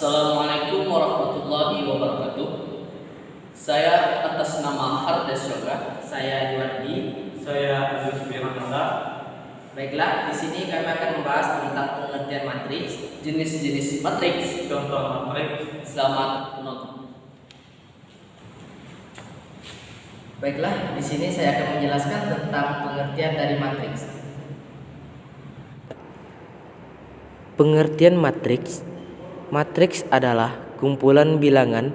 Assalamualaikum warahmatullahi wabarakatuh. Saya atas nama Hardes Yoga. Saya Juwardi. Saya Agus Firmansyah. Baiklah, di sini kami akan membahas tentang pengertian matriks, Jenis-jenis matriks. Contoh matriks. Selamat menonton. Baiklah, di sini saya akan menjelaskan tentang pengertian dari matriks. Pengertian matriks. Matriks adalah kumpulan bilangan,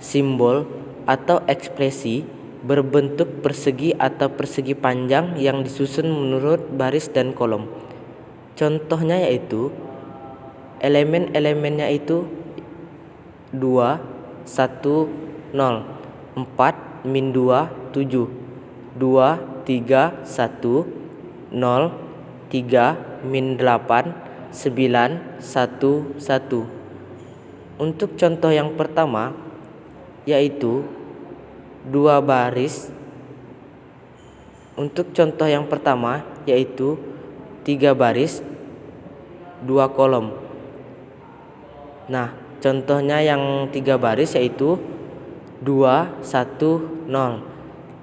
simbol, atau ekspresi berbentuk persegi atau persegi panjang yang disusun menurut baris dan kolom. Contohnya yaitu elemen-elemennya itu 2, 1, 0, 4, min 2, 7, 2, 3, 1, 0, 3, min 8, 9, 1, 1. Untuk contoh yang pertama yaitu 2 baris. Untuk contoh yang pertama yaitu 3 baris 2 kolom. Nah, contohnya yang 3 baris yaitu 2, 1, 0.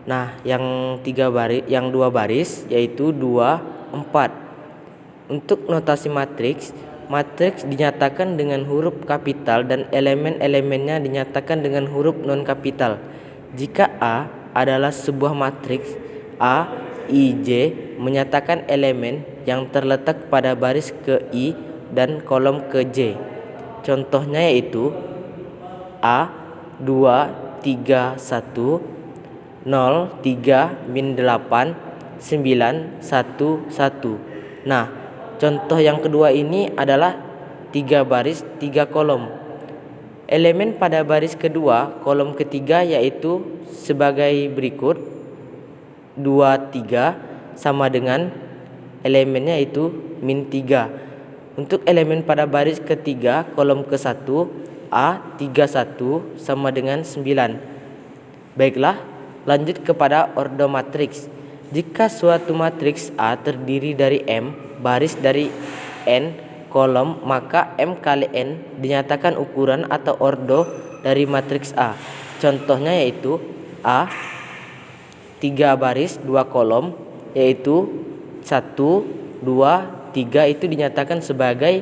Nah, yang 2 baris yaitu 2, 4. Untuk notasi matriks, matriks dinyatakan dengan huruf kapital dan elemen-elemennya dinyatakan dengan huruf non-kapital. Jika A adalah sebuah matriks, A, I, J menyatakan elemen yang terletak pada baris ke I dan kolom ke J. Contohnya yaitu A 2, 3, 1, 0, 3, min 8, 9, 1, 1. Nah, contoh yang kedua ini adalah 3 baris 3 kolom. Elemen pada baris kedua kolom ketiga yaitu sebagai berikut. 2, 3 sama dengan elemennya itu min 3. Untuk elemen pada baris ketiga kolom ke-1 A 31 sama dengan 9. Baiklah, lanjut kepada ordo matriks. Jika suatu matriks A terdiri dari M baris dari N kolom, maka M kali N dinyatakan ukuran atau ordo dari matriks A. Contohnya yaitu A 3 baris 2 kolom yaitu 1, 2, 3 itu dinyatakan sebagai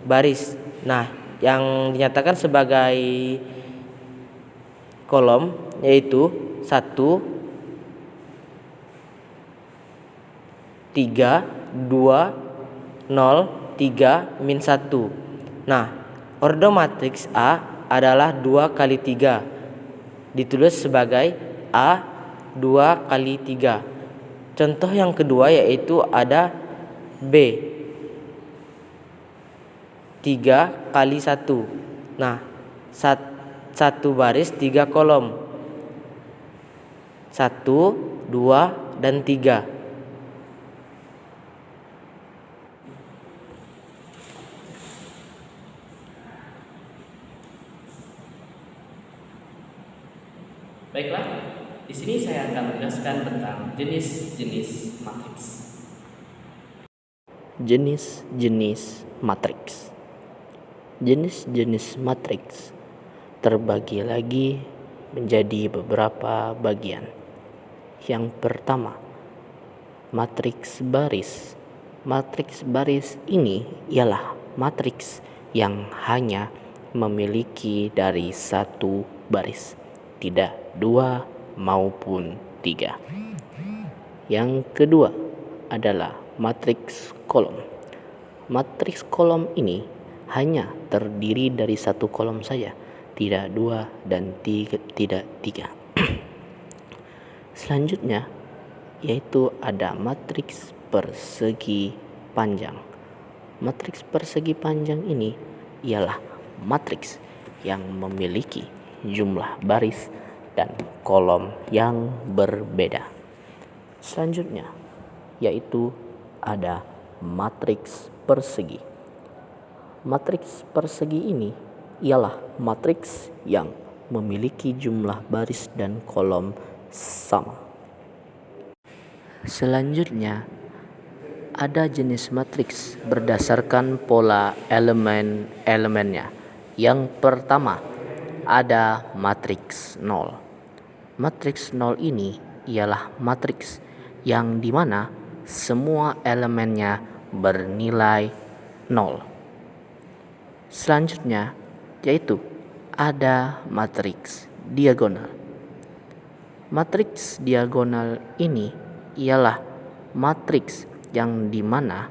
baris. Nah, yang dinyatakan sebagai kolom yaitu 1, 3, 2, 0, 3, min 1. Nah, ordo matriks A adalah 2 kali 3. Ditulis sebagai A 2 kali 3. Contoh yang kedua yaitu ada B 3 kali 1. Nah, 1 baris 3 kolom. 1, 2, dan 3. Baiklah, di sini saya akan menjelaskan tentang jenis-jenis matriks. Jenis-jenis matriks. Jenis-jenis matriks terbagi lagi menjadi beberapa bagian. Yang pertama, matriks baris. Matriks baris ini ialah matriks yang hanya memiliki dari 1 baris, tidak 2 maupun 3. Yang kedua adalah matriks kolom. Matriks kolom ini hanya terdiri dari 1 kolom saja, tidak 2 dan tidak 3. Selanjutnya yaitu ada matriks persegi panjang. Matriks persegi panjang ini ialah matriks yang memiliki jumlah baris dan kolom yang berbeda. Selanjutnya yaitu ada matriks persegi. Matriks persegi ini ialah matriks yang memiliki jumlah baris dan kolom sama. Selanjutnya ada jenis matriks berdasarkan pola elemen-elemennya, Yang pertama, ada matriks 0. Matriks 0 ini ialah matriks yang dimana semua elemennya bernilai 0. Selanjutnya yaitu ada matriks diagonal. Matriks diagonal ini ialah matriks yang dimana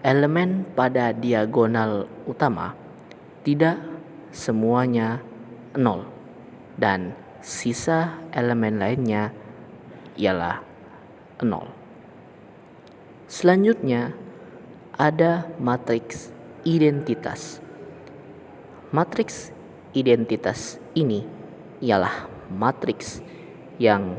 elemen pada diagonal utama tidak semuanya 0 dan sisa elemen lainnya ialah 0. Selanjutnya ada matriks identitas. Matriks identitas ini ialah matriks yang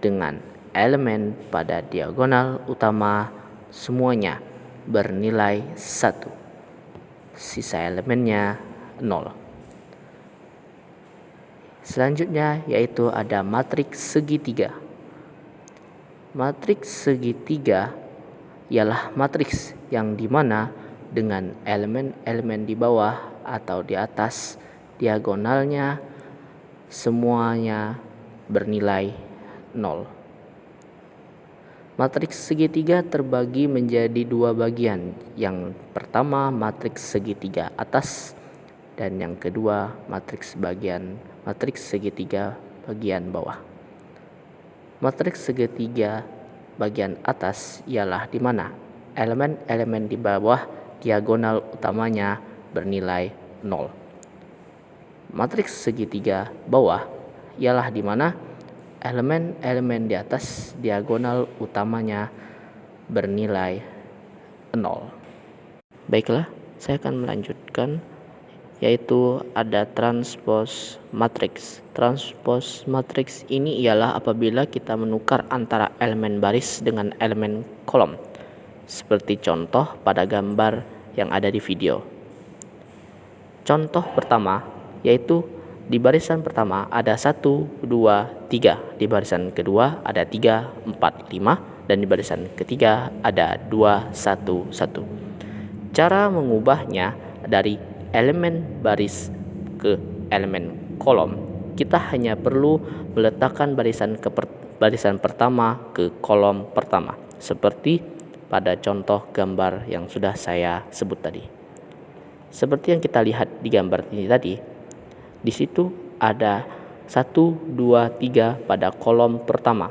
dengan elemen pada diagonal utama semuanya bernilai 1. Sisa elemennya 0. Selanjutnya yaitu ada matriks segitiga. Matriks segitiga ialah matriks yang dimana dengan elemen-elemen di bawah atau di atas diagonalnya semuanya bernilai 0. Matriks segitiga terbagi menjadi dua bagian. Yang pertama matriks segitiga atas dan yang kedua matriks segitiga bagian bawah. Matriks segitiga bagian atas ialah di mana elemen-elemen di bawah diagonal utamanya bernilai 0. Matriks segitiga bawah ialah di mana elemen-elemen di atas diagonal utamanya bernilai 0. Baiklah, saya akan melanjutkan yaitu ada transpose matriks. Transpose matriks ini ialah apabila kita menukar antara elemen baris dengan elemen kolom, seperti contoh pada gambar yang ada di video. Contoh pertama yaitu di barisan pertama ada 1, 2, 3, di barisan kedua ada 3, 4, 5, dan di barisan ketiga ada 2, 1, 1. Cara mengubahnya dari elemen baris ke elemen kolom, kita hanya perlu meletakkan barisan pertama ke kolom pertama, seperti pada contoh gambar yang sudah saya sebut tadi. Seperti yang kita lihat di gambar ini tadi, di situ ada 1, 2, 3 pada kolom pertama.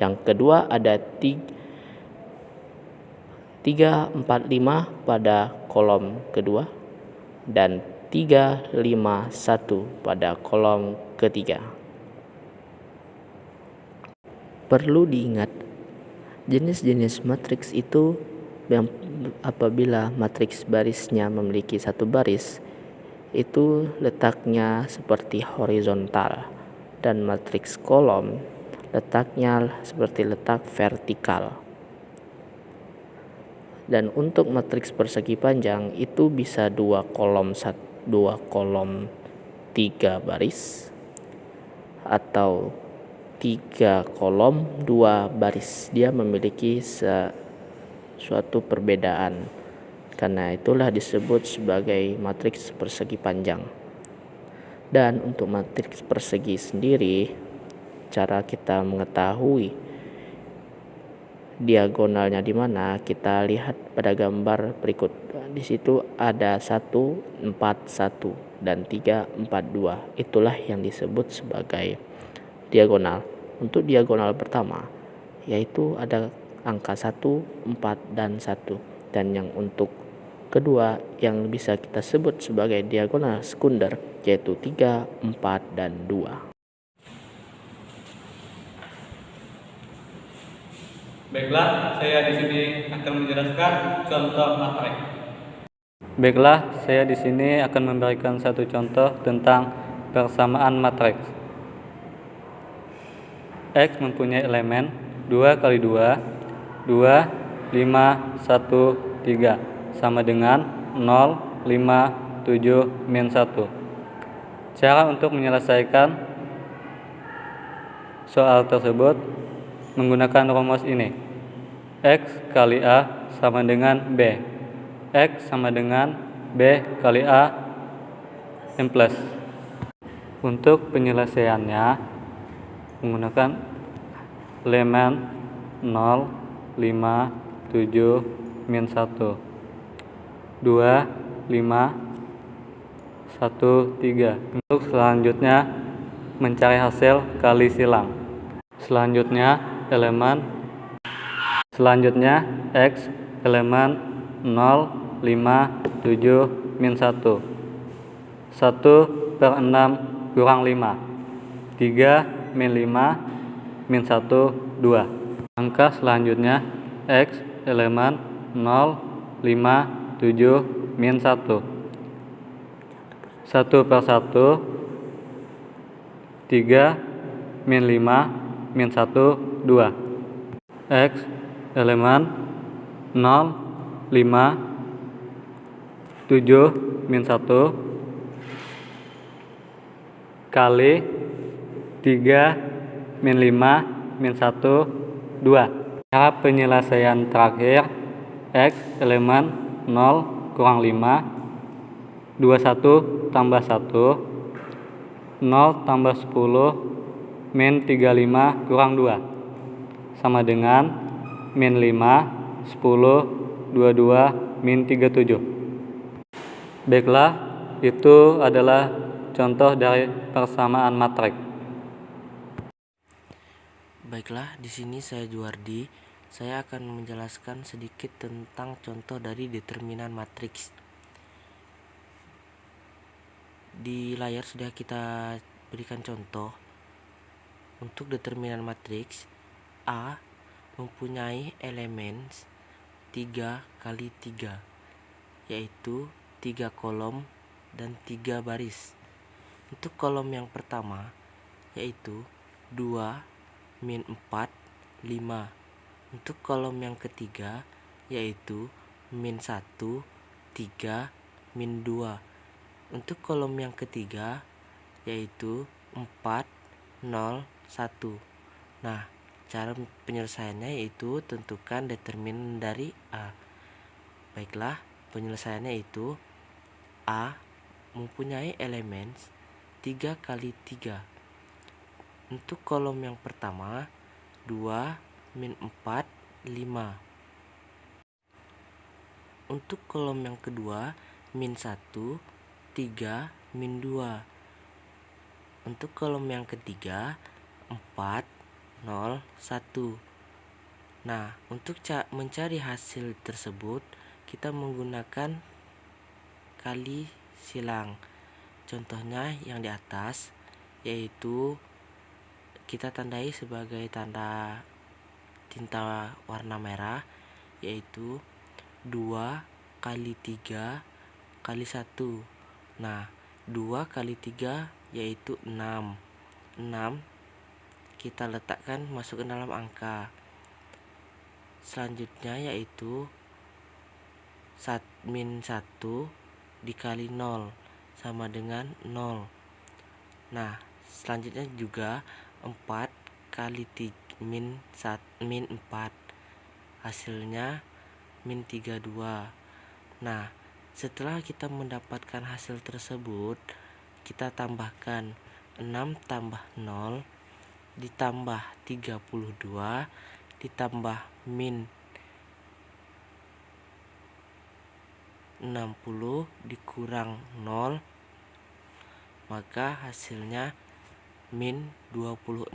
Yang kedua ada 3, 4, 5 pada kolom kedua dan 3, 5, 1 pada kolom ketiga. Perlu diingat, jenis-jenis matriks itu yang apabila matriks barisnya memiliki satu baris itu letaknya seperti horizontal dan matriks kolom letaknya seperti letak vertikal. Dan untuk matriks persegi panjang itu bisa 2 kolom 3 baris atau 3 kolom 2 baris. Dia memiliki suatu perbedaan. Karena itulah disebut sebagai matriks persegi panjang. Dan untuk matriks persegi sendiri, cara kita mengetahui diagonalnya di mana kita lihat pada gambar berikut. Di situ ada 1, 4, 1 dan 3, 4, 2. Itulah yang disebut sebagai diagonal. Untuk diagonal pertama yaitu ada angka 1, 4 dan 1. Dan yang untuk kedua yang bisa kita sebut sebagai diagonal sekunder yaitu 3, 4 dan 2. Baiklah, saya di sini akan menjelaskan contoh matriks. Baiklah, saya di sini akan memberikan satu contoh tentang persamaan matriks. X mempunyai elemen 2 kali 2, 2, 5, 1, 3, sama dengan 0, 5, 7, min 1. Cara untuk menyelesaikan soal tersebut menggunakan rumus ini. X kali A sama dengan B. X sama dengan B kali A M plus. Untuk penyelesaiannya menggunakan elemen 0, 5, 7, min 1, 2, 5, 1, 3. Untuk selanjutnya mencari hasil kali silang. Selanjutnya X elemen 0, 5, 7, min 1. 1 per 6 kurang 5. 3 min 5 min 1, 2. Angka selanjutnya X elemen 0, 5, 7, min 1. 1 per 1, 3 min 5 min 1, 2. X elemen 0, 5, 7, min 1 kali 3 min 5 min 1, 2. Cara penyelesaian terakhir X elemen 0 kurang 5, 21 tambah 1, 0 tambah 10 min 35 kurang 2 sama dengan min 5, 10, 22, min 37. Baiklah, itu adalah contoh dari persamaan matriks. Baiklah, di sini saya Juardi. Saya akan menjelaskan sedikit tentang contoh dari determinan matriks. Di layar sudah kita berikan contoh. Untuk determinan matriks, A mempunyai elemen 3 kali 3, yaitu 3 kolom dan 3 baris. Untuk kolom yang pertama yaitu 2, min 4, 5. Untuk kolom yang ketiga yaitu min 1, 3, min 2. Untuk kolom yang ketiga yaitu 4, 0, 1. Nah, cara penyelesaiannya yaitu tentukan determinan dari A. Baiklah, penyelesaiannya itu A mempunyai elemen 3 kali 3. Untuk kolom yang pertama 2, min 4, 5. Untuk kolom yang kedua min 1, 3, min 2. Untuk kolom yang ketiga 4, 0, 1. Nah, untuk mencari hasil tersebut kita menggunakan kali silang. Contohnya yang di atas, yaitu kita tandai sebagai tanda tinta warna merah, yaitu 2 kali 3 kali 1. Nah, 2 kali 3 yaitu 6. 6 kita letakkan masuk ke dalam angka. Selanjutnya yaitu min 1 dikali 0 sama dengan 0. Nah, selanjutnya juga 4 kali min 4, hasilnya min 32. Nah, setelah kita mendapatkan hasil tersebut, kita tambahkan 6 tambah 0 ditambah 32 ditambah min 60 dikurang 0, maka hasilnya min 26.